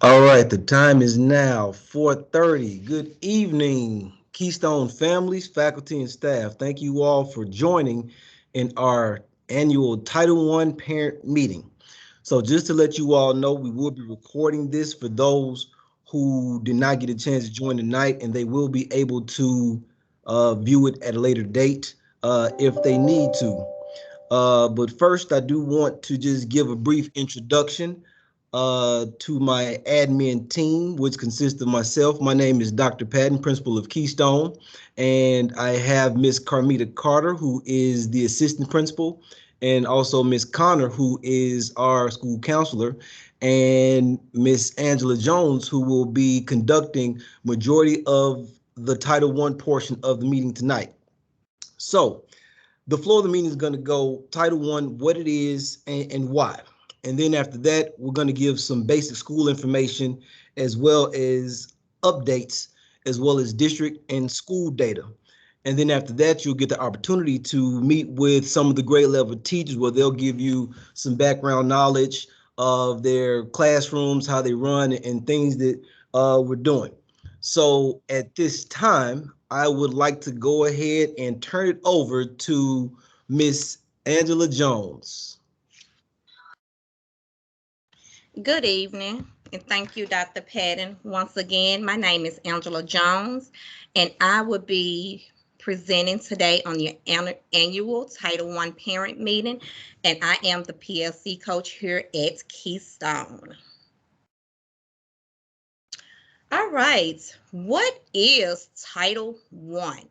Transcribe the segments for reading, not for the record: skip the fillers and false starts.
All right, the time is now 4:30. Good evening, Keystone families, faculty, and staff. Thank you all for joining in our annual Title I parent meeting. So just to let you all know, we will be recording this for those who did not get a chance to join tonight, and they will be able to view it at a later date if they need to. But first, I do want to just give a brief introduction to my admin team, which consists of myself. My name is Dr. Patton, principal of Keystone, and I have Miss Carmita Carter, who is the assistant principal, and also Miss Connor, who is our school counselor, and Miss Angela Jones, who will be conducting majority of the Title I portion of the meeting tonight. So, the flow of the meeting is going to go Title I, what it is and why. And then after that, we're going to give some basic school information as well as updates, as well as district and school data. And then after that, you'll get the opportunity to meet with some of the grade level teachers where they'll give you some background knowledge of their classrooms, how they run, and things that we're doing. So at this time, I would like to go ahead and turn it over to Miss Angela Jones. Good evening, and thank you, Dr. Patton. Once again, my name is Angela Jones, and I will be presenting today on your annual Title I parent meeting, and I am the PLC coach here at Keystone. All right, what is Title I?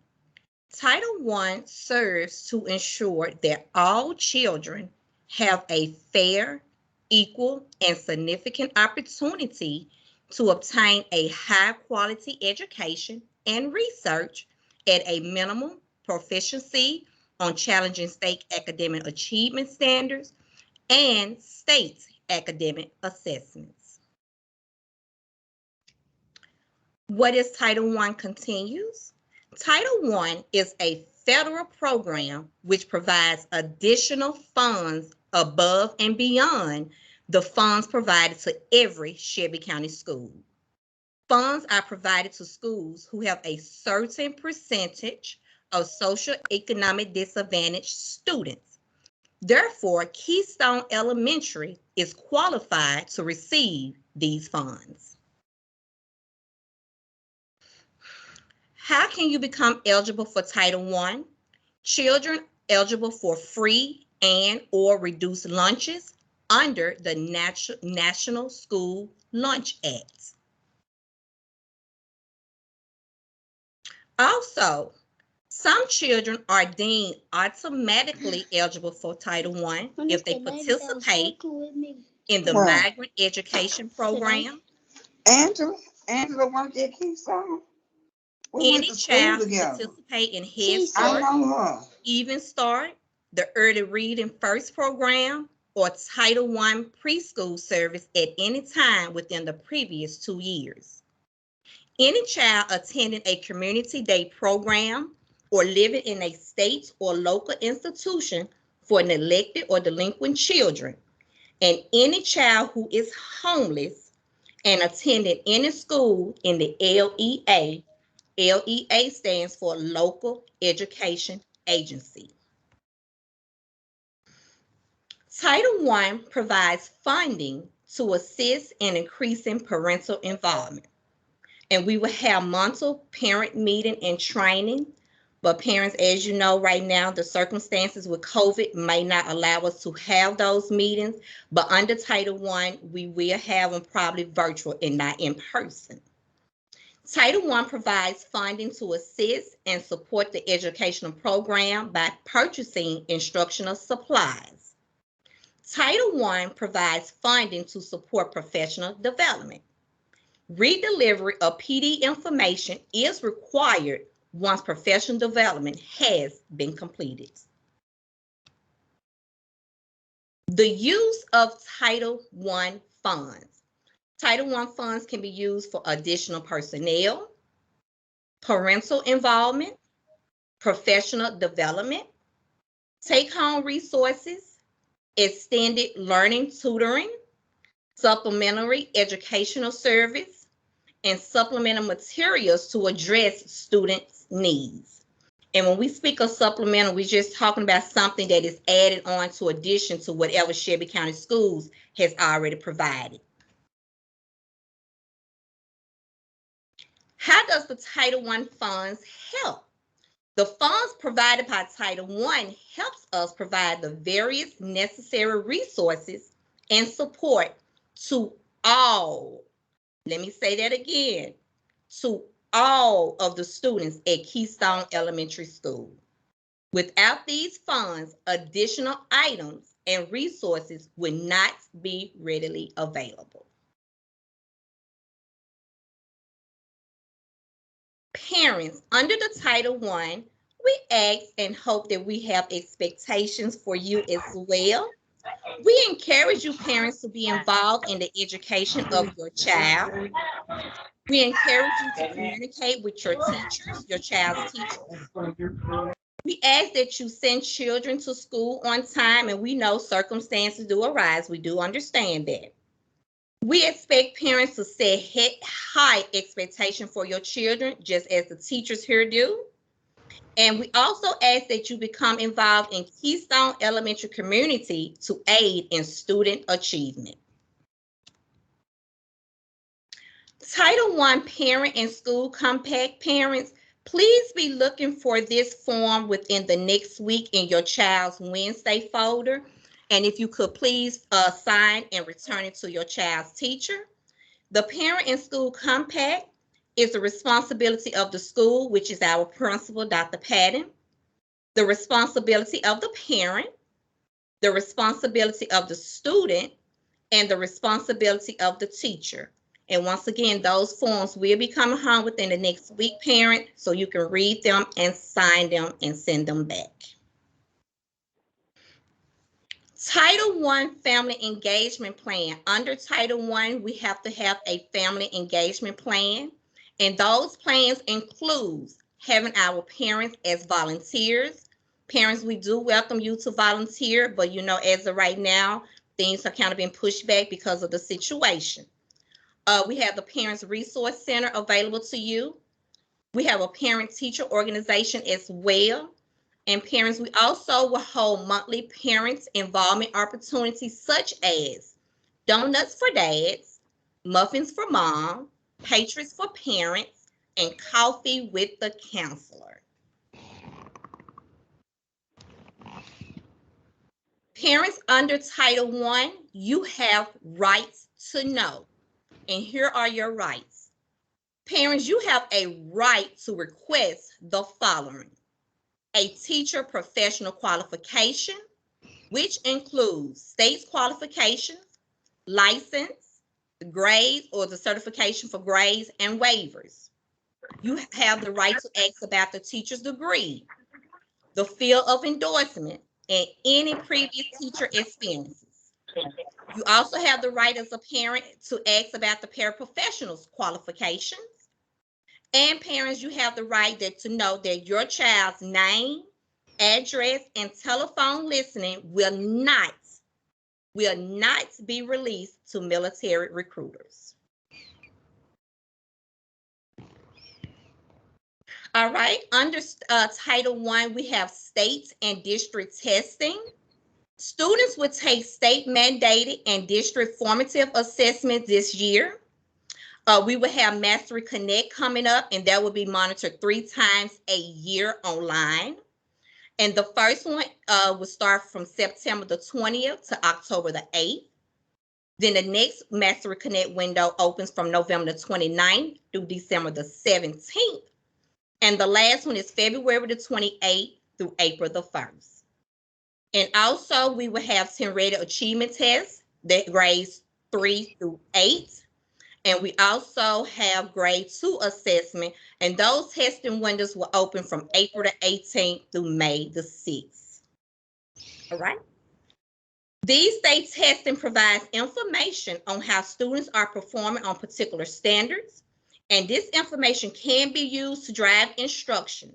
Title I serves to ensure that all children have a fair, equal, and significant opportunity to obtain a high quality education and research at a minimum proficiency on challenging state academic achievement standards and state academic assessments. What is Title I continues? Title I is a federal program which provides additional funds above and beyond the funds provided to every Shelby County school. Funds are provided to schools who have a certain percentage of social economic disadvantaged students. Therefore, Keystone Elementary is qualified to receive these funds. How can you become eligible for Title I? Children eligible for free and or reduced lunches under the National School Lunch Act. Also, some children are deemed automatically eligible for Title I if they participate in the migrant education program. Angela, Angela worked at Keystone. We went Any to school child who together. participate in Head I Start, know her. Even Start, the Early Reading First program, or Title I preschool service at any time within the previous 2 years. Any child attending a community day program or living in a state or local institution for neglected or delinquent children, and any child who is homeless and attending any school in the LEA. LEA stands for Local Education Agency. Title I provides funding to assist in increasing parental involvement. And we will have monthly parent meeting and training. But parents, as you know, right now, the circumstances with COVID may not allow us to have those meetings. But under Title I, we will have them probably virtual and not in person. Title I provides funding to assist and support the educational program by purchasing instructional supplies. Title I provides funding to support professional development. Redelivery of PD information is required once professional development has been completed. The use of Title I funds. Title I funds can be used for additional personnel, parental involvement, professional development, take-home resources, extended learning tutoring, supplementary educational service, and supplemental materials to address students' needs. And when we speak of supplemental, we're just talking about something that is added on to addition to whatever Shelby County Schools has already provided. How does the Title I funds help? The funds provided by Title I helps us provide the various necessary resources and support to all, let me say that again, to all of the students at Keystone Elementary School. Without these funds, additional items and resources would not be readily available. Parents, under the Title I, we ask and hope that we have expectations for you as well. We encourage you parents to be involved in the education of your child. We encourage you to communicate with your teachers, your child's teachers. We ask that you send children to school on time, and we know circumstances do arise. We do understand that. We expect parents to set high expectation for your children, just as the teachers here do. And we also ask that you become involved in Keystone Elementary community to aid in student achievement. Title I Parent and School Compact. Parents, please be looking for this form within the next week in your child's Wednesday folder. And if you could please sign and return it to your child's teacher. The Parent and School Compact is the responsibility of the school, which is our principal, Dr. Patton, the responsibility of the parent, the responsibility of the student, and the responsibility of the teacher. And once again, those forms will be coming home within the next week, parent, so you can read them and sign them and send them back. Title I Family Engagement Plan. Under Title I, we have to have a family engagement plan. And those plans include having our parents as volunteers. Parents, we do welcome you to volunteer, but you know, as of right now, things are kind of being pushed back because of the situation. We have the Parents Resource Center available to you. We have a parent-teacher organization as well. And parents, we also will hold monthly parents involvement opportunities such as Donuts for Dads, Muffins for Mom, Patriots for Parents, and Coffee with the Counselor. Parents under Title I, you have rights to know. And here are your rights. Parents, you have a right to request the following: a teacher professional qualification, which includes state's qualifications, license, grades or the certification for grades and waivers. You have the right to ask about the teacher's degree, the field of endorsement, and any previous teacher experiences. You also have the right as a parent to ask about the paraprofessional's qualifications. And parents, you have the right to know that your child's name, address, and telephone listening will not be released to military recruiters. All right, under Title I, we have state and district testing. Students will take state mandated and district formative assessments this year. We will have Mastery Connect coming up, and that will be monitored 3 times a year online. And the first one will start from September the 20th to October the 8th. Then the next Mastery Connect window opens from November the 29th through December the 17th. And the last one is February the 28th through April the 1st. And also we will have 10 rated achievement tests that grades 3 through 8. And we also have grade 2 assessment, and those testing windows will open from April the 18th through May the 6th. All right. These state testing provides information on how students are performing on particular standards, and this information can be used to drive instructions.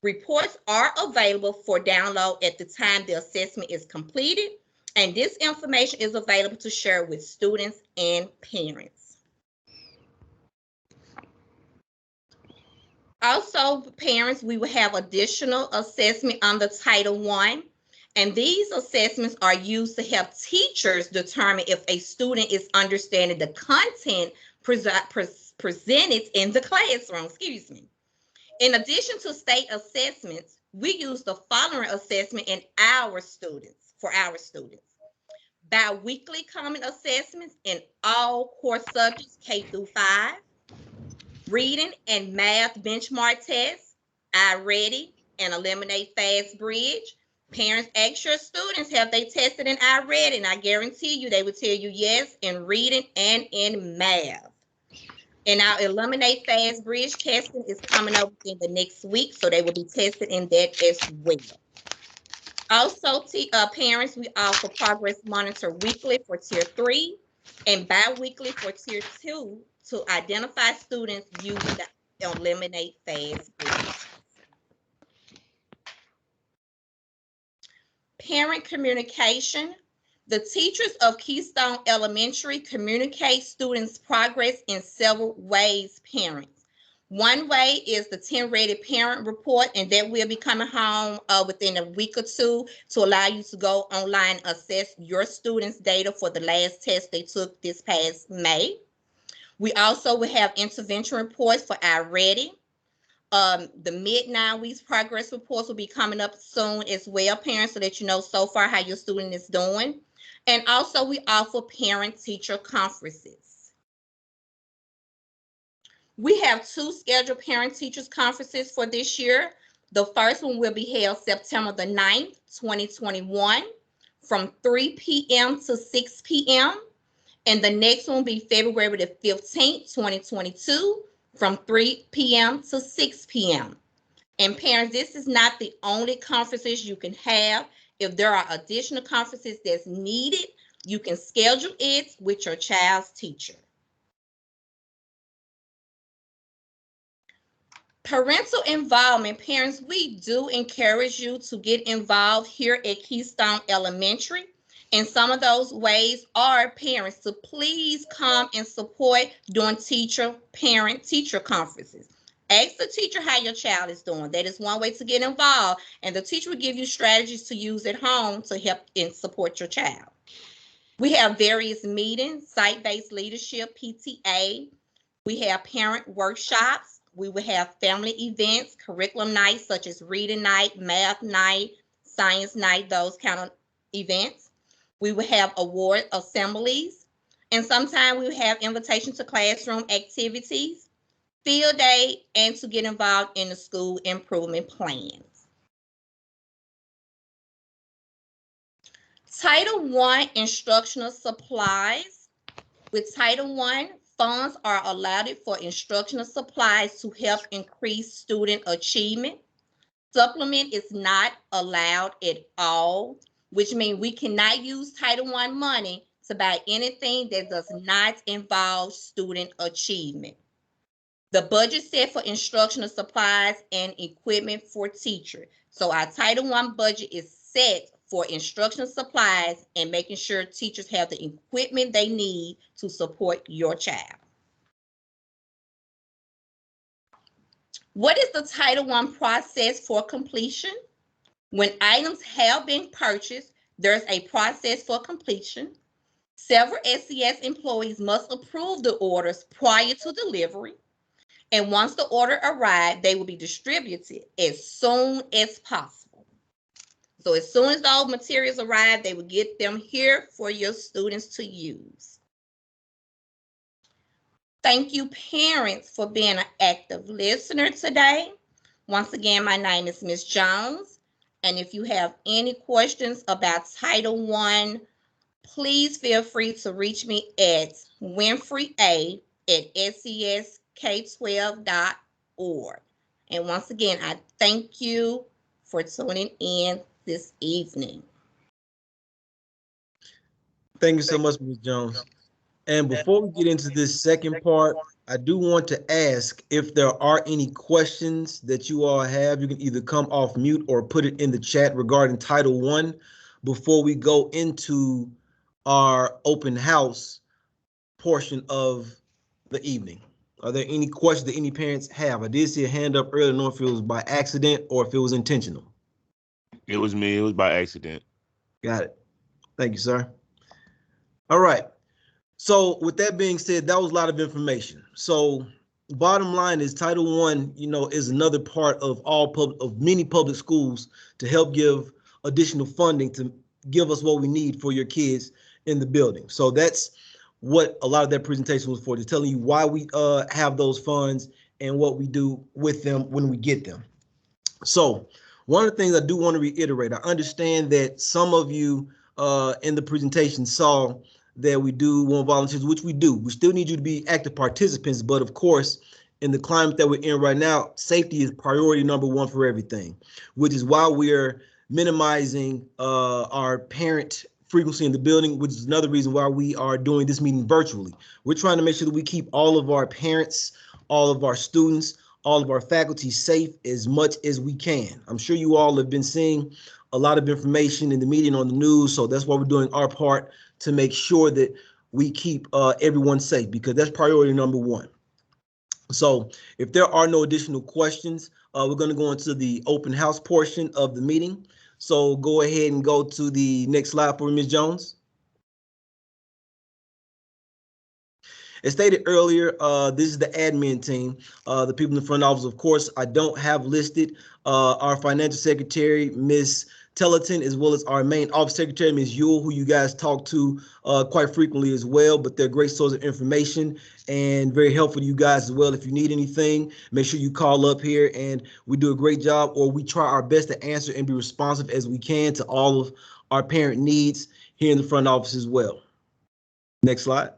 Reports are available for download at the time the assessment is completed, And this information is available to share with students and parents. Also, parents, we will have additional assessment under Title I. And these assessments are used to help teachers determine if a student is understanding the content presented in the classroom. Excuse me. In addition to state assessments, we use the following assessment for our students. Bi-weekly common assessments in all core subjects K through 5, reading and math benchmark tests, iReady and Eliminate Fast Bridge. Parents, ask your students, have they tested in iReady? And I guarantee you they will tell you yes in reading and in math. And our Eliminate Fast Bridge testing is coming up in the next week, so they will be tested in that as well. Also, parents, we offer Progress Monitor weekly for Tier 3 and bi-weekly for Tier 2 to identify students using the Eliminate Fast Bridge. Parent communication. The teachers of Keystone Elementary communicate students' progress in several ways, parents. One way is the 10 Ready Parent Report, and that will be coming home within a week or two to allow you to go online and assess your students' data for the last test they took this past May. We also will have intervention reports for iReady. The mid-9 weeks progress reports will be coming up soon as well, parents, so that you know so far how your student is doing. And also we offer parent-teacher conferences. We have 2 scheduled parent-teachers conferences for this year. The first one will be held September the 9th, 2021 from 3 p.m. to 6 p.m. And the next one will be February the 15th, 2022 from 3 p.m. to 6 p.m. And parents, this is not the only conferences you can have. If there are additional conferences that's needed, you can schedule it with your child's teacher. Parental involvement. Parents, we do encourage you to get involved here at Keystone Elementary. And some of those ways are, parents, to please come and support during parent-teacher conferences. Ask the teacher how your child is doing. That is one way to get involved. And the teacher will give you strategies to use at home to help and support your child. We have various meetings, site-based leadership, PTA. We have parent workshops. We will have family events, curriculum nights such as reading night, math night, science night, those kind of events. We will have award assemblies. And sometimes we will have invitation to classroom activities, field day, and to get involved in the school improvement plans. Title I instructional supplies. With Title I, funds are allotted for instructional supplies to help increase student achievement. Supplement is not allowed at all, which means we cannot use Title I money to buy anything that does not involve student achievement. The budget set for instructional supplies and equipment for teachers. So our Title I budget is set for instructional supplies and making sure teachers have the equipment they need to support your child. What is the Title I process for completion? When items have been purchased, there's a process for completion. Several SES employees must approve the orders prior to delivery. And once the order arrives, they will be distributed as soon as possible. So as soon as those materials arrive, they will get them here for your students to use. Thank you, parents, for being an active listener today. Once again, my name is Ms. Jones. And if you have any questions about Title I, please feel free to reach me at winfrey@sesk12.org. And once again, I thank you for tuning in this evening. Thank you so much, Ms. Jones. And before we get into this second part, I do want to ask if there are any questions that you all have. You can either come off mute or put it in the chat regarding Title I. before we go into our open house portion of the evening? Are there any questions that any parents have? I did see a hand up earlier. I don't know if it was by accident or if it was intentional. It was me. It was by accident. Got it. Thank you, sir. All right. So with that being said, that was a lot of information. So bottom line is Title I, is another part of many public schools to help give additional funding to give us what we need for your kids in the building. So that's what a lot of that presentation was for, to telling you why we have those funds and what we do with them when we get them. So one of the things I do want to reiterate, I understand that some of you in the presentation saw that we do want volunteers, which we do. We still need you to be active participants, but of course, in the climate that we're in right now, safety is priority number one for everything, which is why we're minimizing our parent frequency in the building, which is another reason why we are doing this meeting virtually. We're trying to make sure that we keep all of our parents, all of our students, all of our faculty safe as much as we can. I'm sure you all have been seeing a lot of information in the media and on the news, so that's why we're doing our part to make sure that we keep everyone safe, because that's priority number one. So if there are no additional questions, we're going to go into the open house portion of the meeting. So go ahead and go to the next slide for Ms. Jones. As stated earlier, this is the admin team, the people in the front office. Of course, I don't have listed our financial secretary, Ms. Telleton, as well as our main office secretary, Ms. Yule, who you guys talk to quite frequently as well, but they're a great source of information and very helpful to you guys as well. If you need anything, make sure you call up here, and we do a great job, or we try our best to answer and be responsive as we can to all of our parent needs here in the front office as well. Next slide.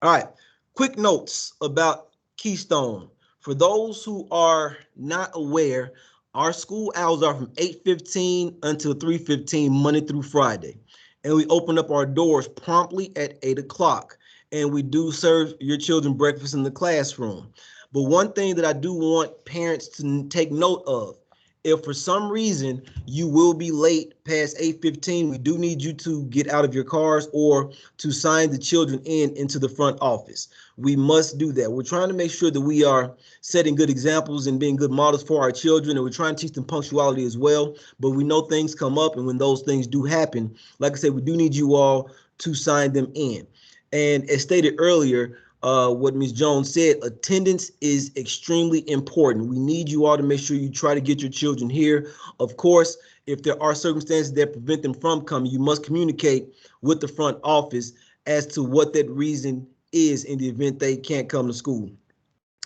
All right, quick notes about Keystone. For those who are not aware, our school hours are from 8:15 until 3:15 Monday through Friday. And we open up our doors promptly at 8 o'clock. And we do serve your children breakfast in the classroom. But one thing that I do want parents to take note of, if for some reason you will be late past 8:15, we do need you to get out of your cars or to sign the children into the front office. We must do that. We're trying to make sure that we are setting good examples and being good models for our children, and we're trying to teach them punctuality as well. But we know things come up, and when those things do happen, like I said, we do need you all to sign them in. And as stated earlier, what Ms. Jones said, attendance is extremely important. We need you all to make sure you try to get your children here. Of course, if there are circumstances that prevent them from coming, you must communicate with the front office as to what that reason is in the event they can't come to school.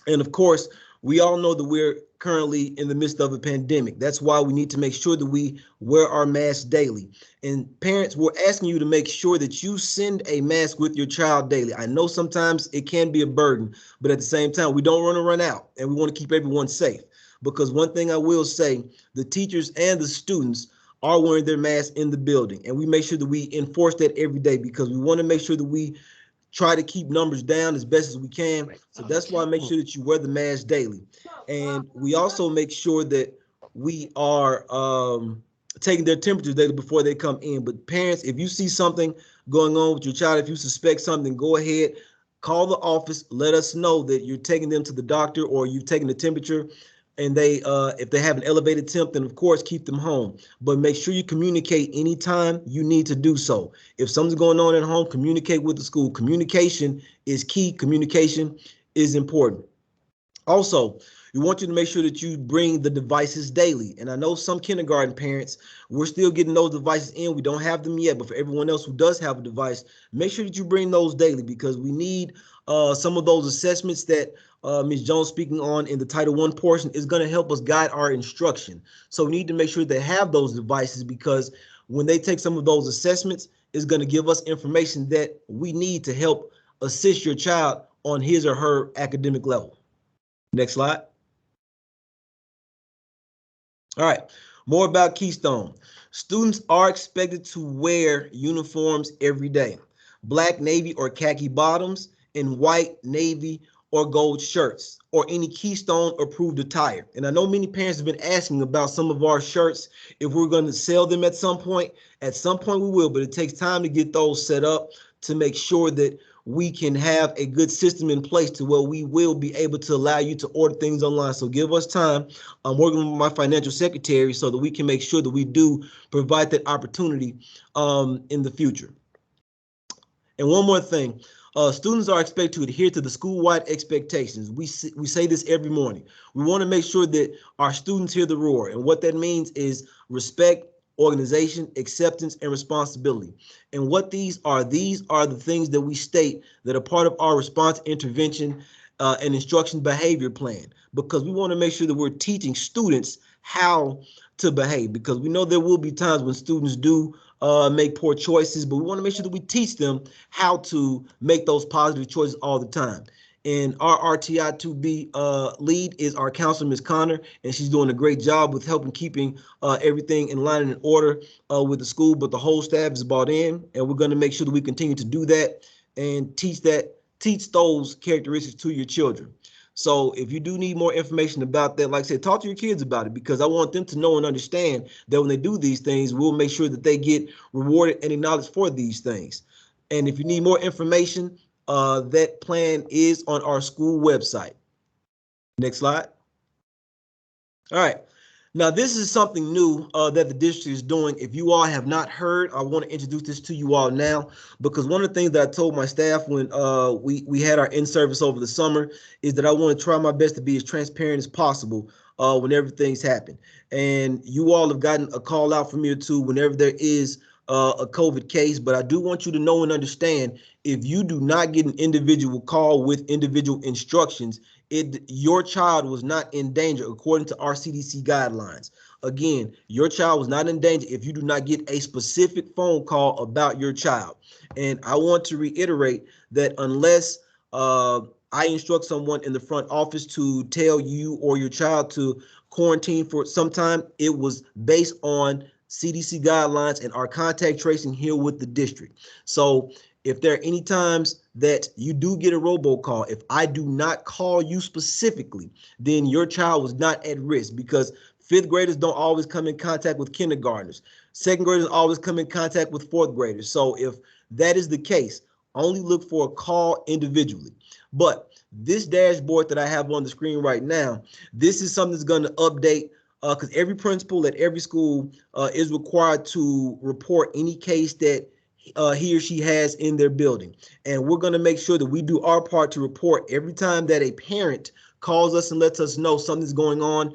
And of course, we all know that we're currently in the midst of a pandemic. That's why we need to make sure that we wear our masks daily. And parents, we're asking you to make sure that you send a mask with your child daily. I know sometimes it can be a burden, but at the same time, we don't want to run out, and we want to keep everyone safe. Because one thing I will say, the teachers and the students are wearing their masks in the building, and we make sure that we enforce that every day, because we want to make sure that we try to keep numbers down as best as we can. So that's why I make sure that you wear the mask daily. And we also make sure that we are taking their temperatures daily before they come in. But parents, if you see something going on with your child, if you suspect something, go ahead, call the office, let us know that you're taking them to the doctor or you've taken the temperature, and they if they have an elevated temp, then of course keep them home. But make sure you communicate anytime you need to do so. If something's going on at home, communicate with the school. Communication is key. Communication is important. Also, we want you to make sure that you bring the devices daily. And I know some kindergarten parents, we're still getting those devices in. We don't have them yet, but for everyone else who does have a device, make sure that you bring those daily, because we need some of those assessments that Ms. Jones speaking on in the Title I portion is going to help us guide our instruction. So we need to make sure they have those devices, because when they take some of those assessments, it's going to give us information that we need to help assist your child on his or her academic level. Next slide. All right, more about Keystone. Students are expected to wear uniforms every day. Black, navy, or khaki bottoms, and white, navy, or gold shirts or any Keystone approved attire. And I know many parents have been asking about some of our shirts, if we're going to sell them at some point. At some point we will, but it takes time to get those set up to make sure that we can have a good system in place to where we will be able to allow you to order things online. So give us time. I'm working with my financial secretary so that we can make sure that we do provide that opportunity in the future. And one more thing, students are expected to adhere to the school-wide expectations. We say this every morning. We want to make sure that our students hear the roar. And what that means is respect, organization, acceptance, and responsibility. And what these are the things that we state that are part of our response intervention and instruction behavior plan, because we want to make sure that we're teaching students how to behave, because we know there will be times when students do make poor choices, but we want to make sure that we teach them how to make those positive choices all the time. And our RTI2B lead is our counselor, Ms. Connor, and she's doing a great job with helping keeping everything in line and in order with the school, but the whole staff is bought in, and we're going to make sure that we continue to do that and teach those characteristics to your children. So if you do need more information about that, like I said, talk to your kids about it, because I want them to know and understand that when they do these things, we'll make sure that they get rewarded and acknowledged for these things. And if you need more information, that plan is on our school website. Next slide. All right. Now, this is something new that the district is doing. If you all have not heard, I want to introduce this to you all now, because one of the things that I told my staff when we had our in-service over the summer is that I want to try my best to be as transparent as possible when everything's happened. And you all have gotten a call out from me or two whenever there is a COVID case, but I do want you to know and understand, if you do not get an individual call with individual instructions, your child was not in danger according to our CDC guidelines. Again, your child was not in danger if you do not get a specific phone call about your child. And I want to reiterate that unless I instruct someone in the front office to tell you or your child to quarantine for some time, it was based on CDC guidelines and our contact tracing here with the district. So if there are any times that you do get a robocall, if I do not call you specifically, then your child was not at risk, because fifth graders don't always come in contact with kindergartners. Second graders always come in contact with fourth graders. So if that is the case, only look for a call individually. But this dashboard that I have on the screen right now, this is something that's going to update, because every principal at every school is required to report any case that he or she has in their building. And we're going to make sure that we do our part to report every time that a parent calls us and lets us know something's going on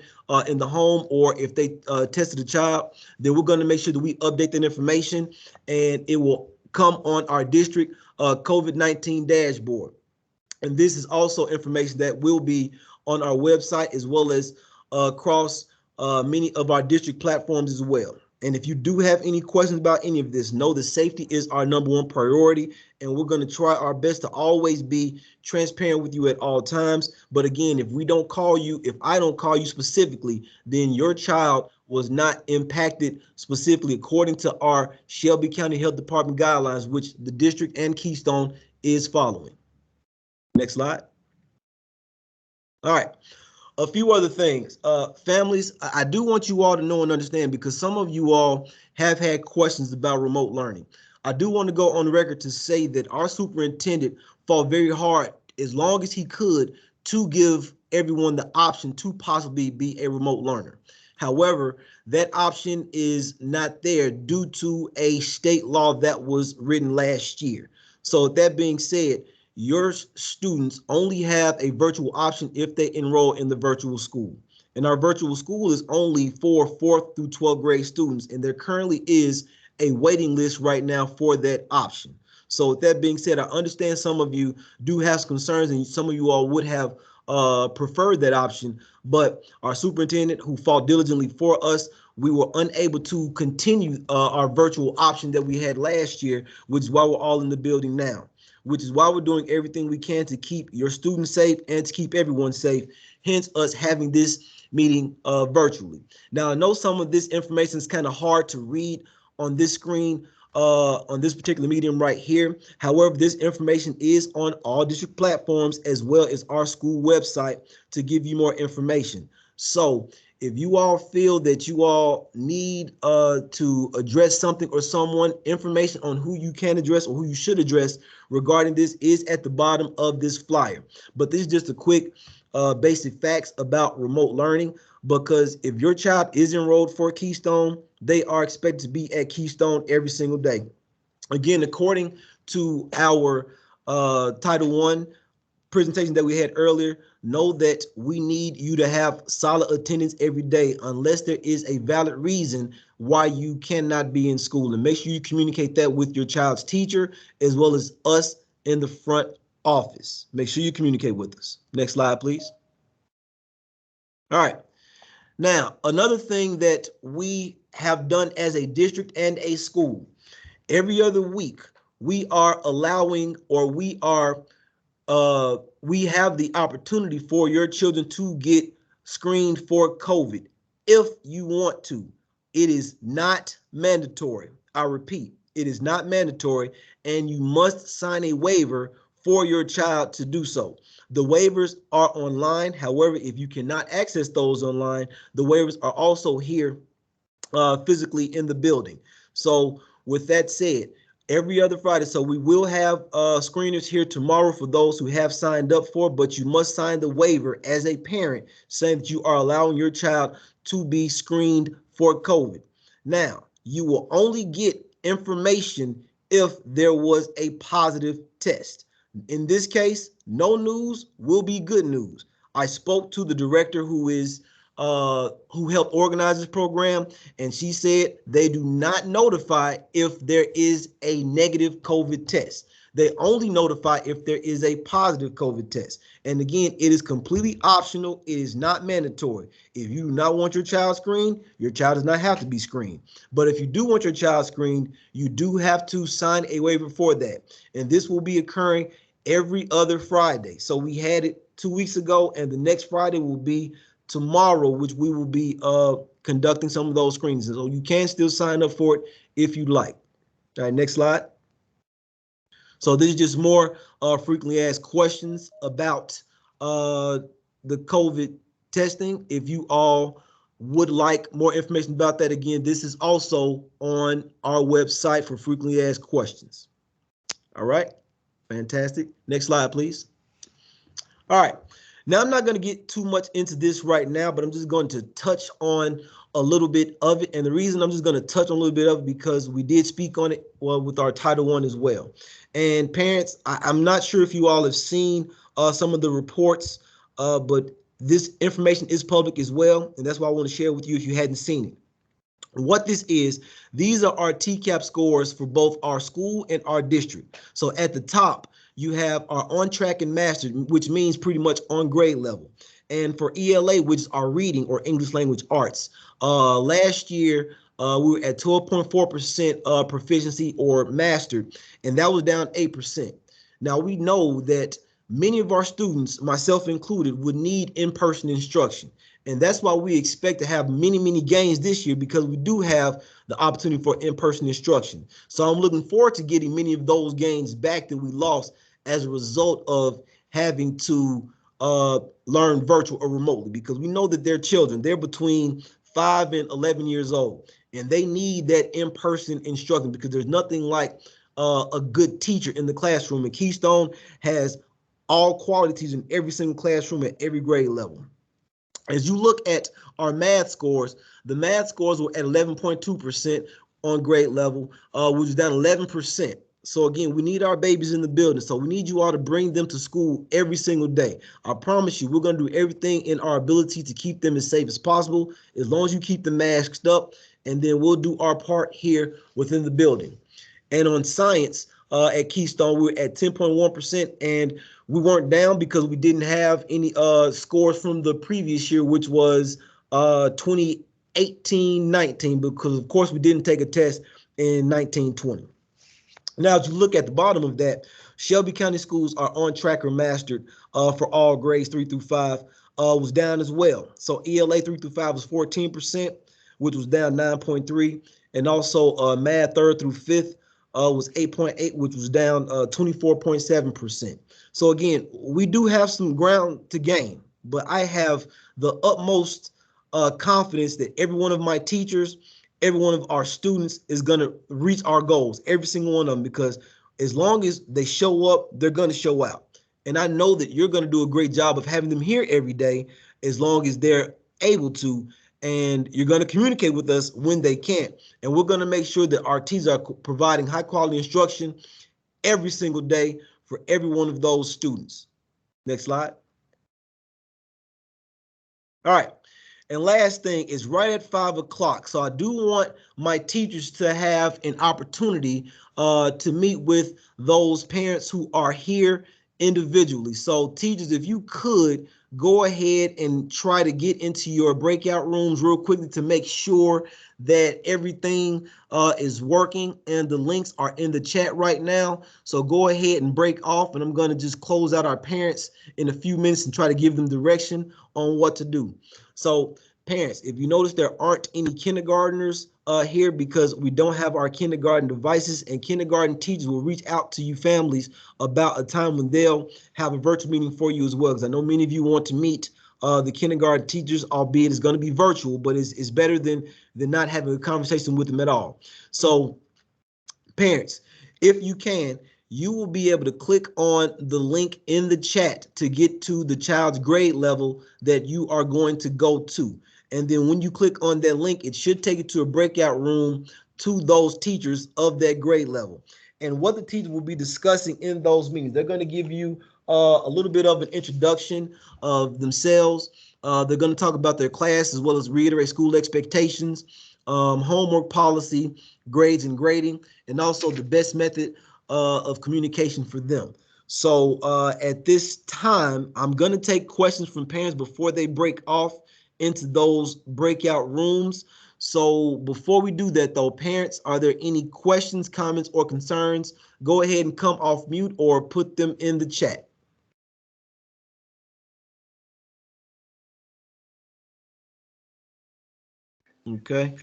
in the home, or if they tested a child, then we're going to make sure that we update that information, and it will come on our district COVID-19 dashboard. And this is also information that will be on our website, as well as across many of our district platforms as well. And if you do have any questions about any of this, know that safety is our #1 priority, and we're going to try our best to always be transparent with you at all times. But again, if I don't call you specifically, then your child was not impacted specifically according to our Shelby County Health Department guidelines, which the district and Keystone is following. Next slide. All right. A few other things. Families, I do want you all to know and understand, because some of you all have had questions about remote learning. I do want to go on the record to say that our superintendent fought very hard, as long as he could, to give everyone the option to possibly be a remote learner. However, that option is not there due to a state law that was written last year. So that being said, your students only have a virtual option if they enroll in the virtual school. And our virtual school is only for 4th through 12th grade students, and there currently is a waiting list right now for that option. So with that being said, I understand some of you do have concerns, and some of you all would have preferred that option, but our superintendent, who fought diligently for us, we were unable to continue our virtual option that we had last year, which is why we're all in the building now, which is why we're doing everything we can to keep your students safe and to keep everyone safe, hence us having this meeting virtually. Now, I know some of this information is kind of hard to read on this screen, on this particular medium right here. However, this information is on all district platforms as well as our school website to give you more information. So if you all feel that you all need to address something or someone, information on who you can address or who you should address regarding this is at the bottom of this flyer. But this is just a quick basic facts about remote learning, because if your child is enrolled for Keystone, they are expected to be at Keystone every single day. Again, according to our Title I presentation that we had earlier, know that we need you to have solid attendance every day unless there is a valid reason why you cannot be in school. And make sure you communicate that with your child's teacher as well as us in the front office. Make sure you communicate with us. Next slide, please. All right. Now, another thing that we have done as a district and a school, every other week, we are allowing, or we have the opportunity for your children to get screened for COVID if you want to. It is not mandatory. I repeat, it is not mandatory, and you must sign a waiver for your child to do so. The waivers are online. However, if you cannot access those online, the waivers are also here physically in the building. So with that said, every other Friday, so we will have screeners here tomorrow for those who have signed up for, but you must sign the waiver as a parent saying that you are allowing your child to be screened for COVID. Now, you will only get information if there was a positive test. In this case, no news will be good news. I spoke to the director who helped organize this program, and she said they do not notify if there is a negative COVID test. They only notify if there is a positive COVID test. And again, it is completely optional. It is not mandatory. If you do not want your child screened, your child does not have to be screened. But if you do want your child screened, you do have to sign a waiver for that. And this will be occurring every other Friday. So we had it 2 weeks ago, and the next Friday will be tomorrow, which we will be conducting some of those screenings. So you can still sign up for it if you like. All right, next slide. So this is just more frequently asked questions about the COVID testing. If you all would like more information about that, again, this is also on our website for frequently asked questions. All right, fantastic. Next slide, please. All right. Now, I'm not going to get too much into this right now, but I'm just going to touch on a little bit of it. And the reason I'm just going to touch on a little bit of it because we did speak on it with our Title I as well. And parents, I'm not sure if you all have seen some of the reports, but this information is public as well. And that's why I want to share with you if you hadn't seen it. What this is, these are our TCAP scores for both our school and our district. So at the top, you have our on track and mastered, which means pretty much on grade level. And for ELA, which is our reading or English language arts, last year we were at 12.4% proficiency or mastered, and that was down 8%. Now we know that many of our students, myself included, would need in-person instruction. And that's why we expect to have many gains this year, because we do have the opportunity for in-person instruction. So I'm looking forward to getting many of those gains back that we lost as a result of having to learn virtual or remotely, because we know that they're children. They're between 5 and 11 years old, and they need that in-person instruction because there's nothing like a good teacher in the classroom. And Keystone has all quality teachers in every single classroom at every grade level. As you look at our math scores, the math scores were at 11.2% on grade level, which is down 11%. So again, we need our babies in the building. So we need you all to bring them to school every single day. I promise you, we're going to do everything in our ability to keep them as safe as possible, as long as you keep them masked up, and then we'll do our part here within the building. And on science, at Keystone, we were at 10.1%, and we weren't down because we didn't have any scores from the previous year, which was 2018-19, because of course we didn't take a test in 1920. Now, as you look at the bottom of that, Shelby County schools are on track or mastered for all grades 3 through 5, was down as well. So ELA 3 through 5 was 14%, which was down 9.3, and also math 3rd through 5th was 8.8, which was down 24.7%. So again, we do have some ground to gain, but I have the utmost confidence that every one of my teachers, every one of our students is going to reach our goals, every single one of them, because as long as they show up, they're going to show out. And I know that you're going to do a great job of having them here every day as long as they're able to. And you're going to communicate with us when they can't. And we're going to make sure that our teachers are providing high quality instruction every single day for every one of those students. Next slide. All right. And last thing is right at 5 o'clock. So I do want my teachers to have an opportunity to meet with those parents who are here individually. So teachers, if you could go ahead and try to get into your breakout rooms real quickly to make sure that everything is working, and the links are in the chat right now. So go ahead and break off, and I'm going to just close out our parents in a few minutes and try to give them direction on what to do. So parents, if you notice, there aren't any kindergartners here because we don't have our kindergarten devices, and kindergarten teachers will reach out to you families about a time when they'll have a virtual meeting for you as well. Because I know many of you want to meet the kindergarten teachers, albeit it's going to be virtual, but it's better than not having a conversation with them at all. So parents, if you can, you will be able to click on the link in the chat to get to the child's grade level that you are going to go to. And then when you click on that link, it should take you to a breakout room to those teachers of that grade level. And what the teachers will be discussing in those meetings, they're going to give you a little bit of an introduction of themselves. They're going to talk about their class as well as reiterate school expectations, homework policy, grades and grading, and also the best method of communication for them. So at this time, I'm going to take questions from parents before they break off into those breakout rooms. So before we do that, though, parents, are there any questions, comments, or concerns? Go ahead and come off mute or put them in the chat. Okay.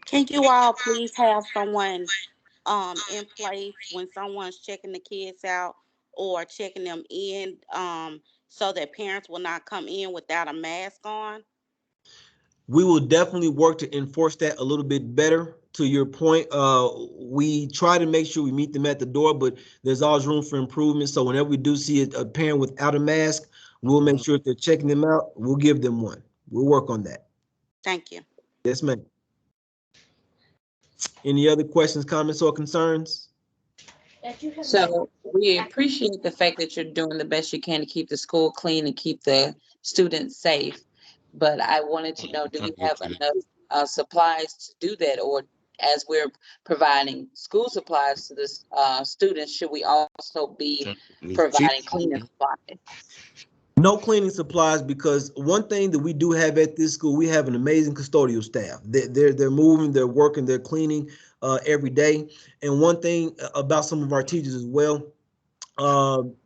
Can you all please have someone in place when someone's checking the kids out or checking them in, so that parents will not come in without a mask on? We will definitely work to enforce that a little bit better. To your point, we try to make sure we meet them at the door, but there's always room for improvement. So whenever we do see a parent without a mask, we'll make sure if they're checking them out, we'll give them one. We'll work on that. Thank you. Yes, ma'am. Any other questions, comments, or concerns? So we appreciate the fact that you're doing the best you can to keep the school clean and keep the students safe. But I wanted to know, do we have enough supplies to do that? Or as we're providing school supplies to the students, should we also be providing cleaning supplies? No cleaning supplies, because one thing that we do have at this school, we have an amazing custodial staff. They're moving, they're working, they're cleaning every day. And one thing about some of our teachers as well,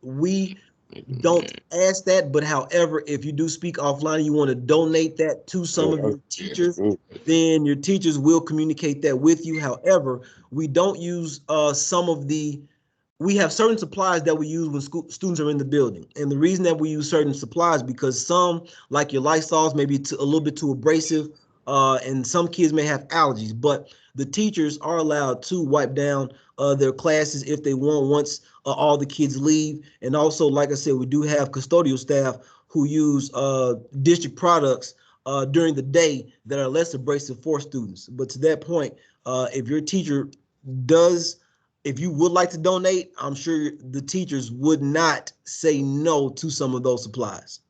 we don't ask that, but however, if you do speak offline, you want to donate that to some of your teachers, then your teachers will communicate that with you. However, we don't use we have certain supplies that we use when students are in the building. And the reason that we use certain supplies, because some, like your Lysols, may be a little bit too abrasive, and some kids may have allergies, but the teachers are allowed to wipe down their classes if they want once all the kids leave. And also, like I said, we do have custodial staff who use district products during the day that are less abrasive for students. But to that point, if your teacher if you would like to donate, I'm sure the teachers would not say no to some of those supplies.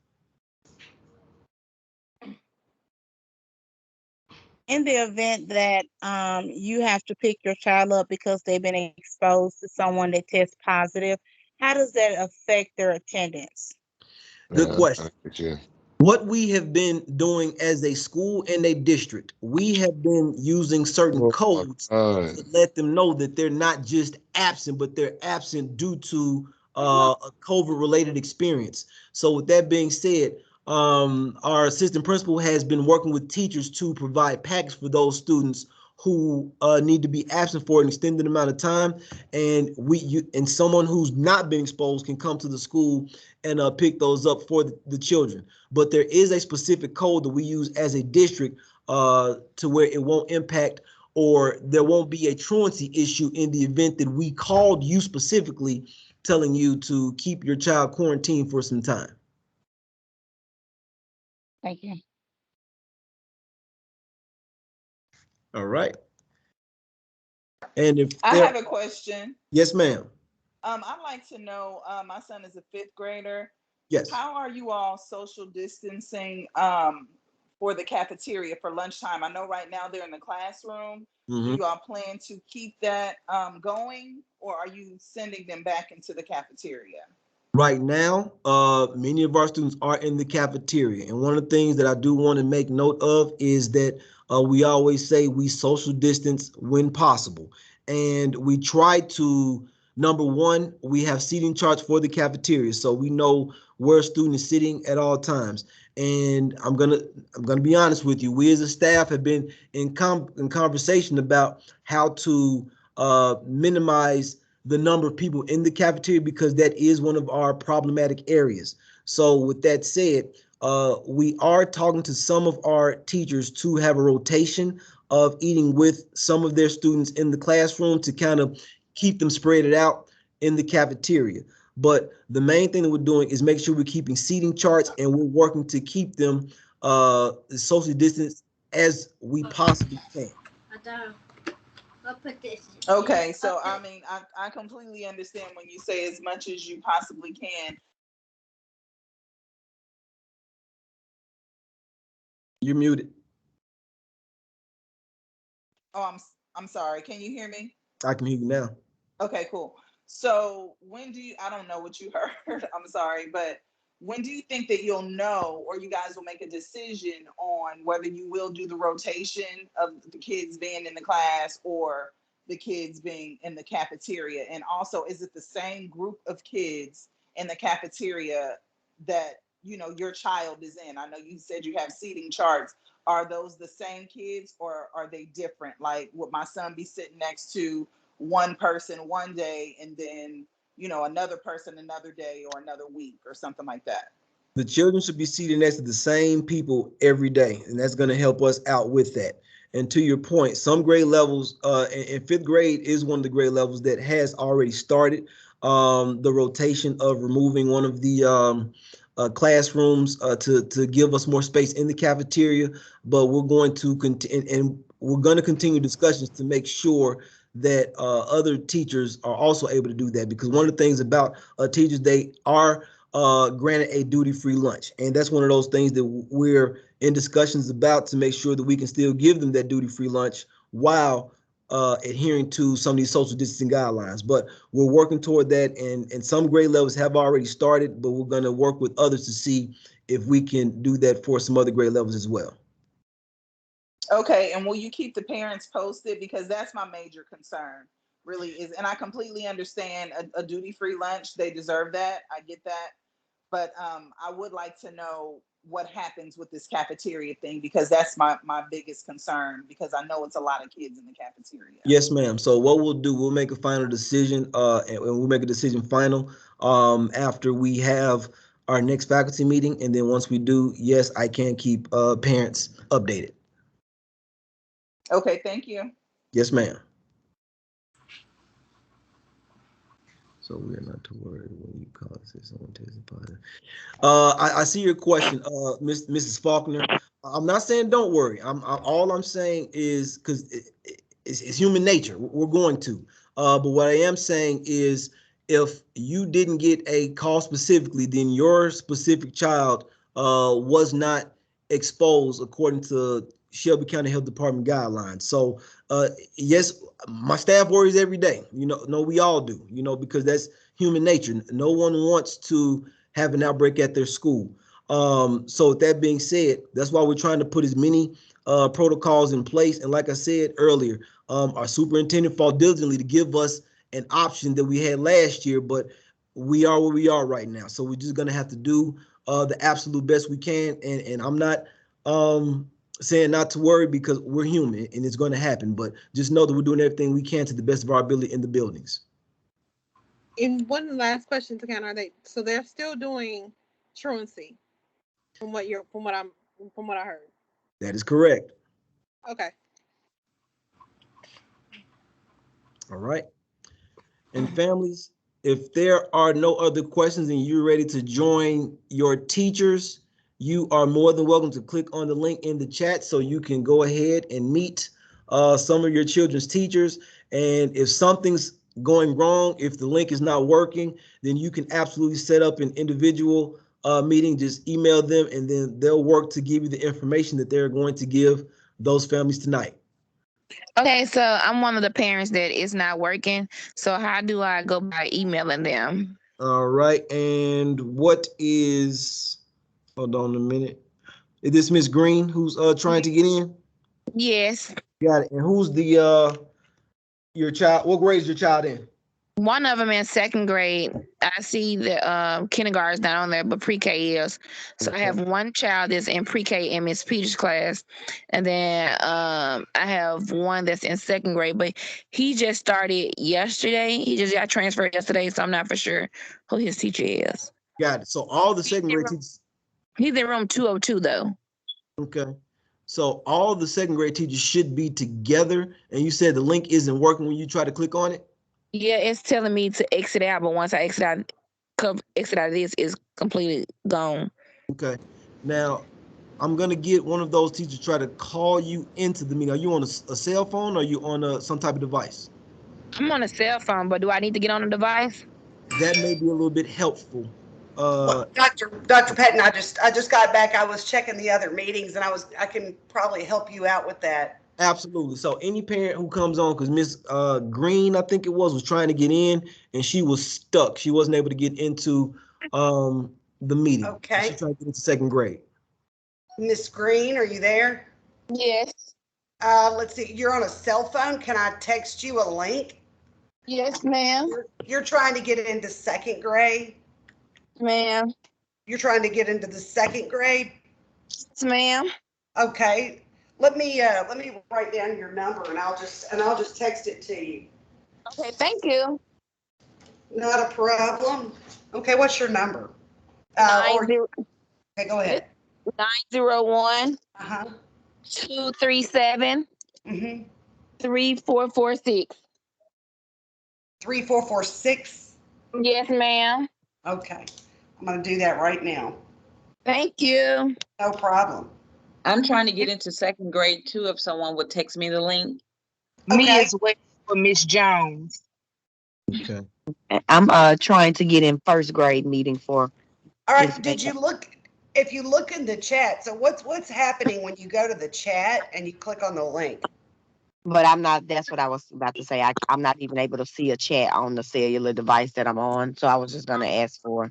In the event that you have to pick your child up because they've been exposed to someone that tests positive, how does that affect their attendance? Good question. What we have been doing as a school and a district, we have been using certain codes to let them know that they're not just absent, but they're absent due to a COVID-related experience. So with that being said, our assistant principal has been working with teachers to provide packs for those students who need to be absent for an extended amount of time, and and someone who's not been exposed can come to the school and pick those up for the children. But there is a specific code that we use as a district to where it won't impact, or there won't be a truancy issue in the event that we called you specifically telling you to keep your child quarantined for some time. Thank you. All right. And if I have a question. Yes, ma'am. I'd like to know, my son is a 5th grader. Yes. How are you all social distancing for the cafeteria for lunchtime? I know right now they're in the classroom. Do you all plan to keep that going, or are you sending them back into the cafeteria? Right now, many of our students are in the cafeteria. And one of the things that I do want to make note of is that we always say we social distance when possible. And we try to, number one, we have seating charts for the cafeteria, so we know where a student is sitting at all times. And I'm gonna be honest with you. We as a staff have been in conversation about how to minimize the number of people in the cafeteria, because that is one of our problematic areas. So with that said, we are talking to some of our teachers to have a rotation of eating with some of their students in the classroom to kind of keep them spread out in the cafeteria. But the main thing that we're doing is make sure we're keeping seating charts, and we're working to keep them socially distanced as we possibly can. Okay, so I mean, I completely understand when you say as much as you possibly can. You're muted. Oh, I'm sorry. Can you hear me? I can hear you now. Okay, cool. So when do you, I don't know what you heard, I'm sorry, but when do you think that you'll know, or you guys will make a decision on whether you will do the rotation of the kids being in the class or the kids being in the cafeteria? And also, is it the same group of kids in the cafeteria that, you know, your child is in? I know you said you have seating charts. Are those the same kids, or are they different? Like, would my son be sitting next to one person one day and then, you know, another person another day or another week or something like that? The children should be seated next to the same people every day, and that's going to help us out with that. And to your point, some grade levels, in 5th grade is one of the grade levels that has already started the rotation of removing one of the classrooms to give us more space in the cafeteria. But we're going to continue discussions to make sure that other teachers are also able to do that, because one of the things about teachers, they are granted a duty-free lunch, and that's one of those things that we're in discussions about to make sure that we can still give them that duty-free lunch while adhering to some of these social distancing guidelines. But we're working toward that, and some grade levels have already started, but we're going to work with others to see if we can do that for some other grade levels as well. Okay, and will you keep the parents posted? Because that's my major concern, really is, and I completely understand a duty-free lunch, they deserve that, I get that. But I would like to know what happens with this cafeteria thing, because that's my biggest concern, because I know it's a lot of kids in the cafeteria. Yes, ma'am. So what we'll do, we'll make a final decision, and we'll make a decision final after we have our next faculty meeting. And then once we do, yes, I can keep parents updated. Okay, thank you. Yes, ma'am. So we're not too worried when you call and say someone tested positive. I see your question, Mrs. Faulkner. I'm not saying don't worry. All I'm saying is, because it's human nature. We're going to. But what I am saying is, if you didn't get a call specifically, then your specific child was not exposed according to Shelby County Health Department guidelines. So yes, my staff worries every day. No, we all do, because that's human nature. No one wants to have an outbreak at their school. So with that being said, that's why we're trying to put as many protocols in place. And like I said earlier, our superintendent fought diligently to give us an option that we had last year, but we are where we are right now. So we're just going to have to do the absolute best we can. And I'm not saying not to worry because we're human and it's going to happen, but just know that we're doing everything we can to the best of our ability in the buildings. And one last question to are they so they're still doing truancy from what I heard. That is correct. Okay. All right. And families, if there are no other questions and you're ready to join your teachers, you are more than welcome to click on the link in the chat so you can go ahead and meet some of your children's teachers. And if something's going wrong, if the link is not working, then you can absolutely set up an individual meeting. Just email them and then they'll work to give you the information that they're going to give those families tonight. Okay, so I'm one of the parents that is not working. So how do I go by emailing them? All right. And what is, hold on a minute. Is this Miss Green who's trying to get in? Yes. Got it. And who's the your child? What grade is your child in? One of them in second grade. I see the kindergarten's not on there, but pre-K is. So I have one child that's in pre-K in Miss Peters' class, and then I have one that's in second grade. But he just started yesterday. He just got transferred yesterday, so I'm not for sure who his teacher is. Got it. So all the second grade teachers. He's in room 202 though. Okay. So all the second grade teachers should be together. And you said the link isn't working when you try to click on it? Yeah, it's telling me to exit out, but once I exit out of this, it's completely gone. Okay. Now, I'm going to get one of those teachers to try to call you into the meeting. Are you on a cell phone or are you on some type of device? I'm on a cell phone, but do I need to get on a device? That may be a little bit helpful. Well, Dr. Patton, I just got back. I was checking the other meetings and I can probably help you out with that. Absolutely. So any parent who comes on, because Miss Green, I think it was trying to get in and she was stuck. She wasn't able to get into the meeting. Okay. She's trying to get into second grade. Miss Green, are you there? Yes. Let's see. You're on a cell phone. Can I text you a link? Yes, ma'am. You're trying to get into second grade? Ma'am. You're trying to get into the second grade? Yes, ma'am. Okay. Let me write down your number and I'll just text it to you. Okay, thank you. Not a problem. Okay, what's your number? Okay, go ahead. 901 237 3446. 3446? Yes, ma'am. Okay. I'm going to do that right now. Thank you. No problem. I'm trying to get into second grade too, if someone would text me the link. Me as well for Miss Jones. Okay. I'm trying to get in first grade meeting for. All right. Did you look? If you look in the chat, so what's happening when you go to the chat and you click on the link? But I'm not. That's what I was about to say. I'm not even able to see a chat on the cellular device that I'm on. So I was just gonna ask for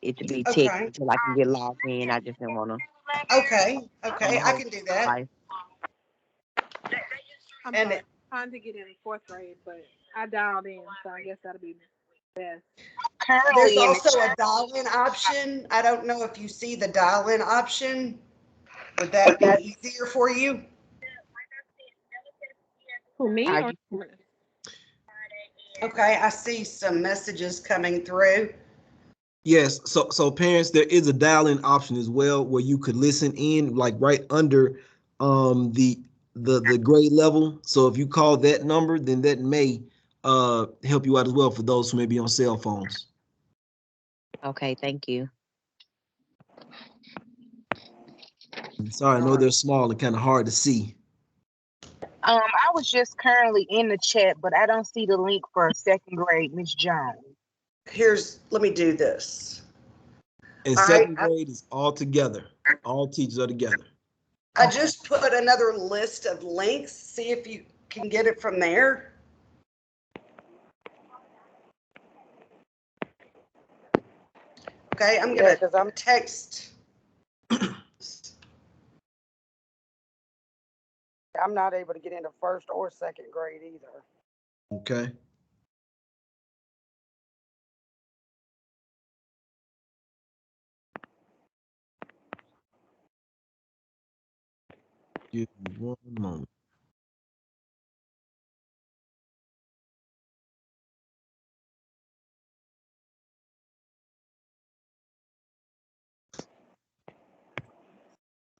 it to be ticked until I can get logged in. I just didn't want to. Okay. Okay, I can do that. I'm trying to get in fourth grade, but I dialed in, so I guess that'll be best. There's also a dial-in option. I don't know if you see the dial-in option. Would that be easier for you? For me? Okay, I see some messages coming through. Yes, so parents, there is a dial-in option as well where you could listen in, like right under the grade level. So if you call that number, then that may help you out as well for those who may be on cell phones. Okay, thank you. Sorry, I know they're small and kind of hard to see. I was just currently in the chat, but I don't see the link for second grade, Miss Jones. Let me do this. And second grade is all together. All teachers are together. I just put another list of links. See if you can get it from there. Okay, I'm gonna text. I'm not able to get into first or second grade either. Okay. Give me one moment.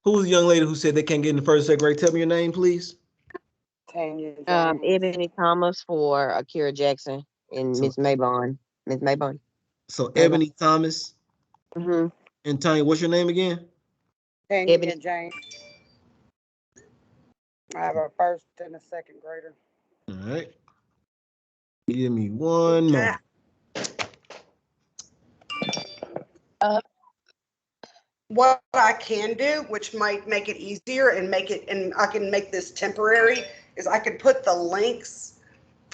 Who's the young lady who said they can't get in the first or second grade? Tell me your name, please. Tanya Ebony Thomas for Akira Jackson and So- Miss Maybon. Miss Maybon. So Ebony Thomas Mm-hmm. and Tanya, what's your name again? Tanya Ebony. James. I have a first and a second grader. All right. Give me one moment. What I can do, which might make it easier and I can make this temporary, is I could put the links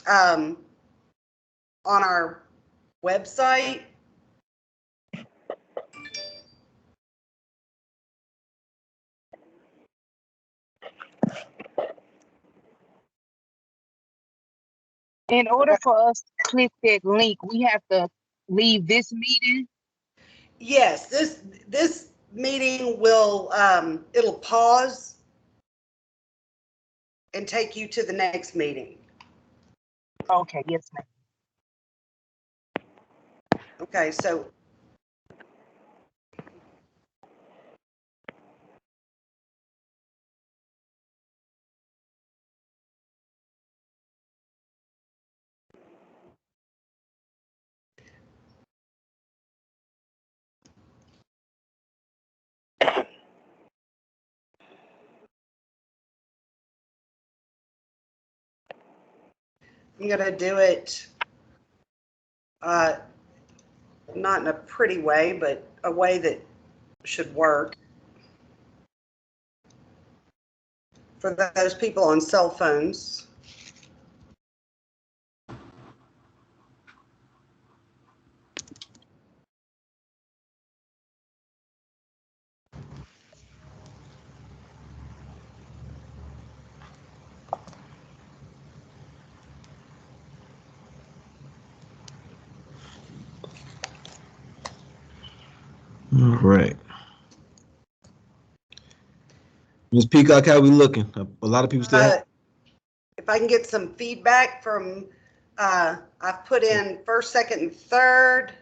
on our website. In order for us to click that link, we have to leave this meeting. Yes, this meeting will it'll pause and take you to the next meeting. Okay, yes, ma'am. Okay, so I'm gonna do it not in a pretty way, but a way that should work for those people on cell phones. All right. Ms. Peacock, how we looking? A lot of people still have. If I can get some feedback from, I've put in first, second, and third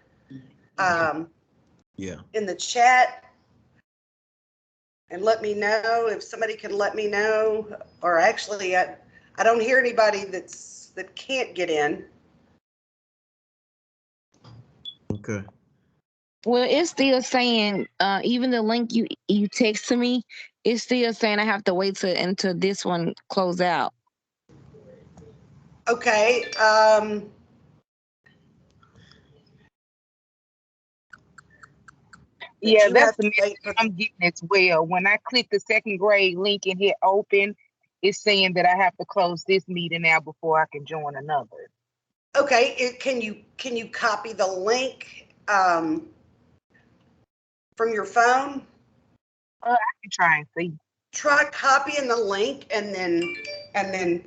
Yeah. in the chat. And let me know if somebody can let me know, or actually I don't hear anybody that can't get in. Okay. Well, it's still saying, even the link you text to me, it's still saying I have to wait until this one close out. Okay. Yeah, that's the message I'm getting as well. When I click the second grade link and hit open, it's saying that I have to close this meeting now before I can join another. Okay. Can you copy the link from your phone? I can try and see. Try copying the link and then